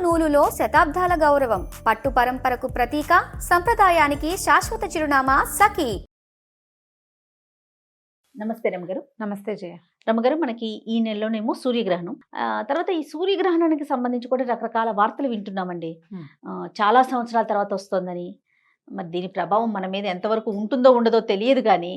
నూలులో శతాబ్దాల గౌరవం, పట్టు పరంపరకు ప్రతీక, సంప్రదాయానికి శాశ్వత చిరునామా సఖీ. నమస్తే రమగారు. నమస్తే జయ. రమగారు, మనకి ఈ నెలలోనేమో సూర్యగ్రహణం. తర్వాత ఈ సూర్యగ్రహణానికి సంబంధించి కూడా రకరకాల వార్తలు వింటున్నామండి. చాలా సంవత్సరాల తర్వాత వస్తుందని. మరి దీని ప్రభావం మన మీద ఎంతవరకు ఉంటుందో ఉండదో తెలియదు, కానీ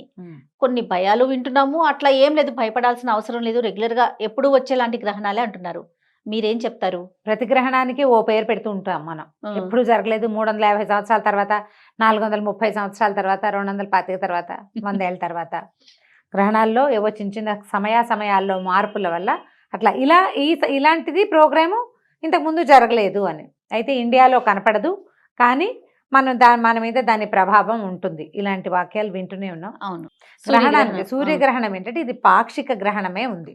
కొన్ని భయాలు వింటున్నాము. అట్లా ఏం లేదు, భయపడాల్సిన అవసరం లేదు, రెగ్యులర్గా ఎప్పుడు వచ్చేలాంటి గ్రహణాలే అంటున్నారు. మీరేం చెప్తారు? ప్రతి గ్రహణానికి ఓ పేరు పెడుతూ ఉంటాం మనం. ఎప్పుడు జరగలేదు. 350 సంవత్సరాల తర్వాత, 430 సంవత్సరాల తర్వాత, 225 తర్వాత, 100 ఏళ్ళ తర్వాత గ్రహణాల్లో ఏవో చిన్న చిన్న సమయాల్లో మార్పుల వల్ల అట్లా ఇలాంటిది ప్రోగ్రాము ఇంతకుముందు జరగలేదు అని. అయితే ఇండియాలో కనపడదు, కానీ మన మీద దాని ప్రభావం ఉంటుంది. ఇలాంటి వాక్యాలు వింటూనే ఉన్నాం. అవును. గ్రహణానికి సూర్యగ్రహణం ఏంటంటే ఇది పాక్షిక గ్రహణమే ఉంది.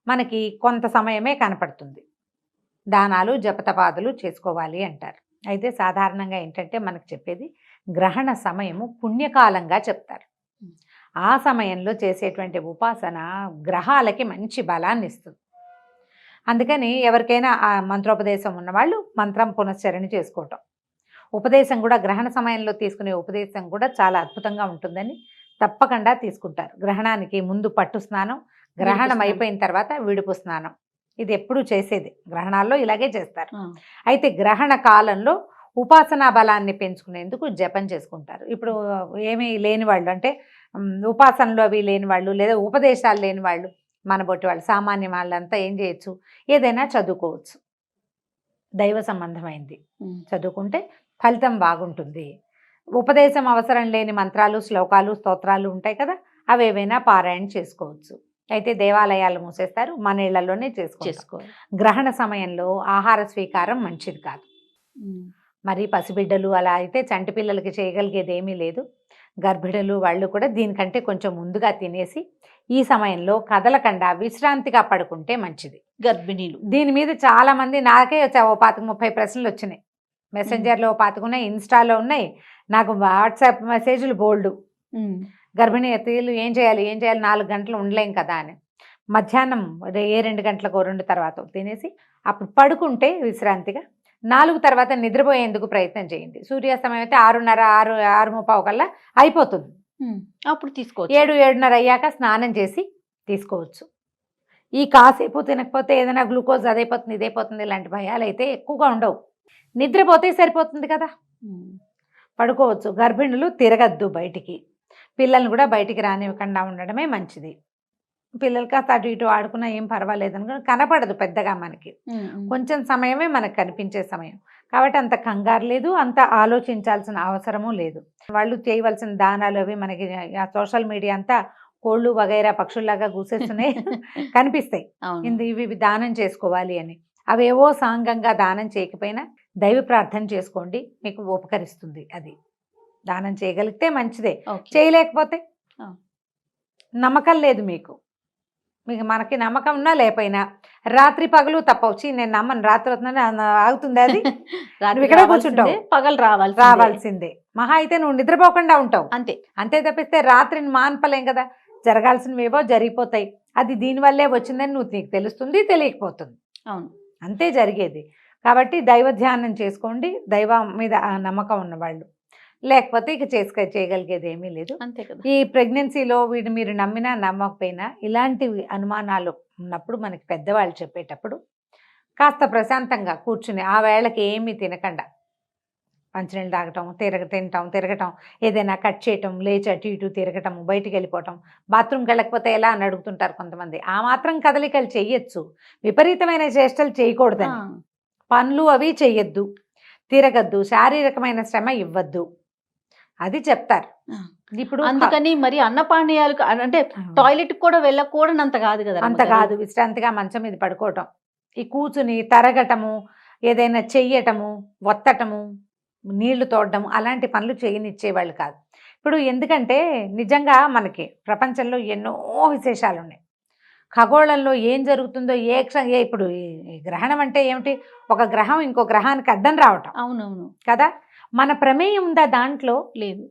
మనకి కొంత సమయమే కనపడుతుంది. దానాలు జపతపాదులు చేసుకోవాలి అంటారు. అయితే సాధారణంగా ఏంటంటే మనకు చెప్పేది గ్రహణ సమయము పుణ్యకాలంగా చెప్తారు. ఆ సమయంలో చేసేటువంటి ఉపాసన గ్రహాలకి మంచి బలాన్ని ఇస్తుంది. అందుకని ఎవరికైనా ఆ మంత్రోపదేశం ఉన్నవాళ్ళు మంత్రం పునశ్చరణ చేసుకోవటం, ఉపదేశం కూడా గ్రహణ సమయంలో తీసుకునే ఉపదేశం కూడా చాలా అద్భుతంగా ఉంటుందని తప్పకుండా తీసుకుంటారు. గ్రహణానికి ముందు పట్టు స్నానం, గ్రహణం అయిపోయిన తర్వాత విడుపు స్నానం, ఇది ఎప్పుడు చేసేది. గ్రహణాల్లో ఇలాగే చేస్తారు. అయితే గ్రహణ కాలంలో ఉపాసనా బలాన్ని పెంచుకునేందుకు జపం చేసుకుంటారు. ఇప్పుడు ఏమీ లేని వాళ్ళు, అంటే ఉపాసనలు అవి లేని వాళ్ళు, లేదా ఉపదేశాలు లేని వాళ్ళు, మనబొట్టి వాళ్ళు, సామాన్య వాళ్ళంతా ఏం చేయొచ్చు, ఏదైనా చదువుకోవచ్చు. దైవ సంబంధమైంది చదువుకుంటే ఫలితం బాగుంటుంది. ఉపదేశం అవసరం లేని మంత్రాలు, శ్లోకాలు, స్తోత్రాలు ఉంటాయి కదా, అవి ఏవైనా పారాయణ చేసుకోవచ్చు. అయితే దేవాలయాలు మూసేస్తారు, మన ఇళ్లలోనే చేసుకోవాలి. గ్రహణ సమయంలో ఆహార స్వీకారం మంచిది కాదు. మరి పసిబిడ్డలు అలా అయితే చంటి పిల్లలకి చేయగలిగేది ఏమీ లేదు. గర్భిణులు వాళ్ళు కూడా దీనికంటే కొంచెం ముందుగా తినేసి ఈ సమయంలో కదలకుండా విశ్రాంతిగా పడుకుంటే మంచిది. గర్భిణీలు దీని మీద చాలా మంది, నాకే ఓ 25-30 ప్రశ్నలు వచ్చినాయి. మెసెంజర్లో 25 ఉన్నాయి, ఇన్స్టాలో ఉన్నాయి, నాకు వాట్సాప్ మెసేజ్లు బోల్డు. గర్భిణీ స్త్రీలు ఏం చేయాలి 4 గంటలు ఉండలేం కదా అని. మధ్యాహ్నం 2 గంటలకు 2 తర్వాత తినేసి అప్పుడు పడుకుంటే విశ్రాంతిగా 4 తర్వాత నిద్రపోయేందుకు ప్రయత్నం చేయండి. సూర్యాస్తమయం అయితే 6:30, 6:35 కల్లా అయిపోతుంది. అప్పుడు తీసుకోవచ్చు. 7-7:30 అయ్యాక స్నానం చేసి తీసుకోవచ్చు. ఈ కాసేపు తినకపోతే ఏదైనా గ్లూకోజ్ అదైపోతుంది ఇదైపోతుంది ఇలాంటి భయాలు అయితే ఎక్కువగా ఉండవు. నిద్రపోతే సరిపోతుంది కదా, పడుకోవచ్చు. గర్భిణులు తిరగద్దు బయటికి, పిల్లల్ని కూడా బయటికి రానివ్వకుండా ఉండడమే మంచిది. పిల్లలకి కాస్త అటు ఇటు ఆడుకున్నా ఏం పర్వాలేదు అనుకుని కనపడదు పెద్దగా, మనకి కొంచెం సమయమే మనకు కనిపించే సమయం. కాబట్టి అంత కంగారు లేదు, అంత ఆలోచించాల్సిన అవసరము లేదు. వాళ్ళు చేయవలసిన దానాలు అవి మనకి సోషల్ మీడియా అంతా కోళ్ళు వగైరా పక్షుల్లాగా కూసేస్తున్నాయి కనిపిస్తాయి. ఇవి దానం చేసుకోవాలి అని. అవేవో సాంగంగా దానం చేయకపోయినా దైవ ప్రార్థన చేసుకోండి, మీకు ఉపకరిస్తుంది. అది దానం చేయగలిగితే మంచిదే. చేయలేకపోతే నమ్మకం లేదు మీకు మనకి నమ్మకం ఉన్నా లేకపోయినా రాత్రి పగలు తప్పవచ్చు. నేను నమ్మను, రాత్రి ఆగుతుంది అది. ఇక్కడ కూర్చుంటావు, పగలు రావాల్సిందే. మహా అయితే నువ్వు నిద్రపోకుండా ఉంటావు, అంతే తప్పిస్తే రాత్రిని మాన్పలేం కదా. జరగాల్సినవేవో జరిగిపోతాయి. అది దీనివల్లే వచ్చిందని నీకు తెలుస్తుంది, తెలియకపోతుంది. అవును, అంతే జరిగేది. కాబట్టి దైవ ధ్యానం చేసుకోండి, దైవం మీద నమ్మకం ఉన్నవాళ్ళు. లేకపోతే ఇక చేయగలిగేది ఏమీ లేదు. అంతే కదా. ఈ ప్రెగ్నెన్సీలో వీడు మీరు నమ్మినా నమ్మకపోయినా ఇలాంటివి అనుమానాలు ఉన్నప్పుడు మనకి పెద్దవాళ్ళు చెప్పేటప్పుడు కాస్త ప్రశాంతంగా కూర్చుని ఆ వేళకి ఏమీ తినకుండా మంచినీళ్ళు తాగటం, తిరగటం, ఏదైనా కట్ చేయటం, లేచి అటు ఇటు తిరగటం, బయటికి వెళ్ళిపోవటం, బాత్రూమ్కి వెళ్ళకపోతే ఎలా అని అడుగుతుంటారు కొంతమంది. ఆ మాత్రం కదలికలు చెయ్యొచ్చు, విపరీతమైన చేష్టలు చేయకూడదని. పనులు అవి చెయ్యొద్దు, తిరగద్దు, శారీరకమైన శ్రమ ఇవ్వద్దు, అది చెప్తారు. ఇప్పుడు అందుకని మరి అన్నపానీయాలు అంటే టాయిలెట్ కూడా వెళ్ళకూడనంత కాదు కదా. అంత కాదు, విశ్రాంతిగా మంచం మీద పడుకోవటం, ఈ కూర్చుని తరగటము, ఏదైనా చెయ్యటము, ఒత్తటము, నీళ్లు తోడడం అలాంటి పనులు చేయనిచ్చేవాళ్ళు కాదు. ఇప్పుడు ఎందుకంటే నిజంగా మనకి ప్రపంచంలో ఎన్నో విశేషాలు ఉన్నాయి. ఖగోళంలో ఏం జరుగుతుందో ఇప్పుడు ఈ గ్రహణం అంటే ఏమిటి, ఒక గ్రహం ఇంకో గ్రహానికి అడ్డం రావటం. అవునవును కదా, మన ప్రమేయం ఉందా దాంట్లో? లేదు.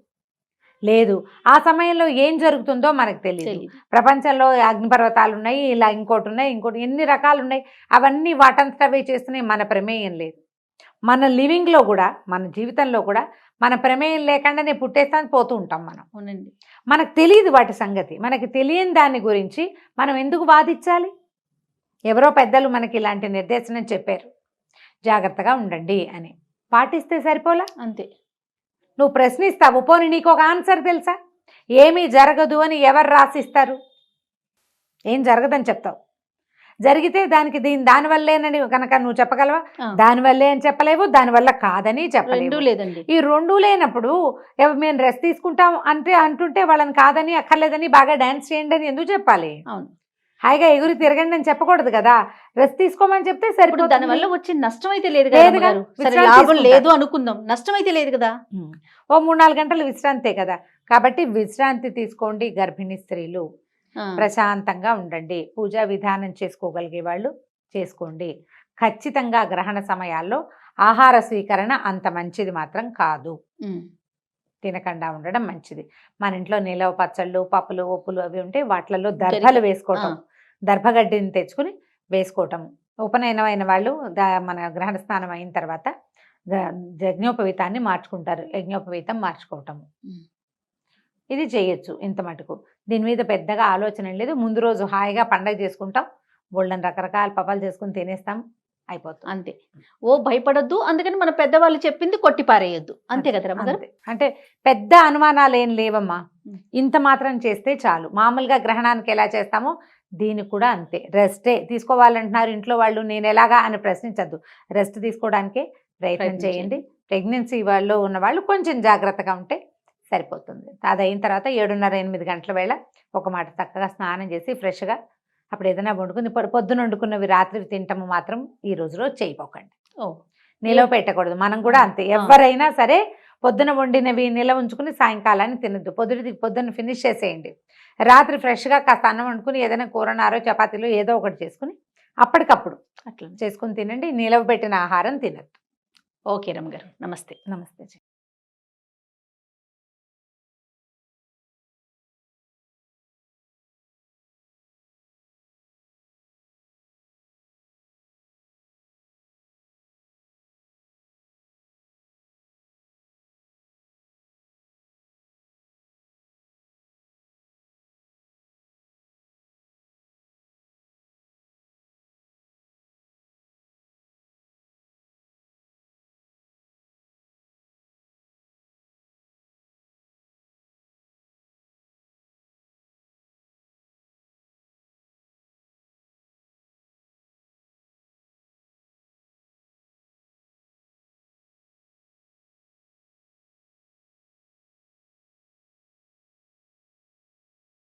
లేదు. ఆ సమయంలో ఏం జరుగుతుందో మనకు తెలియదు. తెలీదు. ప్రపంచంలో అగ్నిపర్వతాలు ఉన్నాయి, ఇలా ఇంకోటి ఉన్నాయి, ఇంకోటి ఎన్ని రకాలు ఉన్నాయి. అవన్నీ వాటంతటవే చేస్తున్నాయి, మన ప్రమేయం లేదు. మన లివింగ్లో కూడా, మన జీవితంలో కూడా మన ప్రమేయం లేకుండానే పుట్టేస్తాను పోతూ ఉంటాం మనం. అవునండి. మనకు తెలియదు వాటి సంగతి. మనకి తెలియని దాని గురించి మనం ఎందుకు వాదించాలి? ఎవరో పెద్దలు మనకి ఇలాంటి నిర్దేశనం చెప్పారు, జాగ్రత్తగా ఉండండి అని. పాటిస్తే సరిపోలా? అంతే. నువ్వు ప్రశ్నిస్తావు, పోనీ నీకు ఒక ఆన్సర్ తెలుసా? ఏమీ జరగదు అని ఎవరు రాసిస్తారు? ఏం జరగదని చెప్తావు. జరిగితే దానికి దానివల్లేనని కనుక నువ్వు చెప్పగలవా? దానివల్లే అని చెప్పలేవు, దానివల్ల కాదని చెప్పలేవు. లేదండి. ఈ రెండు లేనప్పుడు మేము రెస్ట్ తీసుకుంటాం అంటుంటే వాళ్ళని కాదని అక్కర్లేదని బాగా డాన్స్ చేయండి అని ఎందుకు చెప్పాలి? అవును. హాయిగా ఎగురి తిరగండి అని చెప్పకూడదు కదా. రెస్ట్ తీసుకోమని చెప్తే సరిపోతుంది. దాని వల్ల వచ్చే నష్టం అయితే లేదు కదా. లాభం లేదు అనుకుందాం, నష్టం అయితే లేదు కదా. ఓ 3-4 గంటలు విశ్రాంతే కదా. కాబట్టి విశ్రాంతి తీసుకోండి. గర్భిణీ స్త్రీలు ప్రశాంతంగా ఉండండి. పూజా విధానం చేసుకోగలిగే వాళ్ళు చేసుకోండి. ఖచ్చితంగా గ్రహణ సమయాల్లో ఆహార స్వీకరణ అంత మంచిది మాత్రం కాదు. తినకుండా ఉండడం మంచిది. మన ఇంట్లో నిలవ పచ్చళ్ళు, పప్పులు, ఉప్పులు అవి ఉంటే వాటిలలో దర్భలు వేసుకోవటం, దర్భగడ్డిని తెచ్చుకుని వేసుకోవటం. ఉపనయనం అయిన వాళ్ళు మన గ్రహణ స్నానం అయిన తర్వాత యజ్ఞోపవీతాన్ని మార్చుకుంటారు, యజ్ఞోపవీతం మార్చుకోవటము. ఇది చేయొచ్చు ఇంత మటుకు. దీని మీద పెద్దగా ఆలోచన లేదు. ముందు రోజు హాయిగా పండగ చేసుకుంటాం, బోల్డని రకరకాల పపాలు చేసుకుని తినేస్తాం, అయిపోతుంది. అంతే. భయపడొద్దు, అందుకని మన పెద్దవాళ్ళు చెప్పింది కొట్టి పారేయొద్దు, అంతే కదా రమ్మగారు. అంటే పెద్ద అనుమానాలు ఏం లేవమ్మా. ఇంత మాత్రం చేస్తే చాలు. మామూలుగా గ్రహణానికి ఎలా చేస్తామో దీనికి కూడా అంతే. రెస్టే తీసుకోవాలంటున్నారు ఇంట్లో వాళ్ళు, నేను ఎలాగా అని ప్రశ్నించద్దు. రెస్ట్ తీసుకోవడానికే ప్రయత్నం చేయండి. ప్రెగ్నెన్సీ వాళ్ళు ఉన్న వాళ్ళు కొంచెం జాగ్రత్తగా ఉంటే సరిపోతుంది. అది అయిన తర్వాత 7:30-8 గంటల వేళ ఒక మాట చక్కగా స్నానం చేసి ఫ్రెష్గా అప్పుడు ఏదైనా వండుకుని పొద్దున వండుకున్నవి రాత్రి తింటాము మాత్రం ఈ రోజులో చేయపోకండి. నిలవ పెట్టకూడదు. మనం కూడా అంతే. ఎవరైనా సరే పొద్దున వండినవి నిలవ ఉంచుకుని సాయంకాలాన్ని తినద్దు. పొద్దున్న ఫినిష్ చేసేయండి. రాత్రి ఫ్రెష్గా కాస్త అన్నం వండుకుని ఏదైనా కూరనారో చపాతీలు ఏదో ఒకటి చేసుకుని అప్పటికప్పుడు అట్లా చేసుకుని తినండి. నిలవ పెట్టిన ఆహారం తినద్దు. ఓకే రమ్మగారు, నమస్తే. నమస్తే.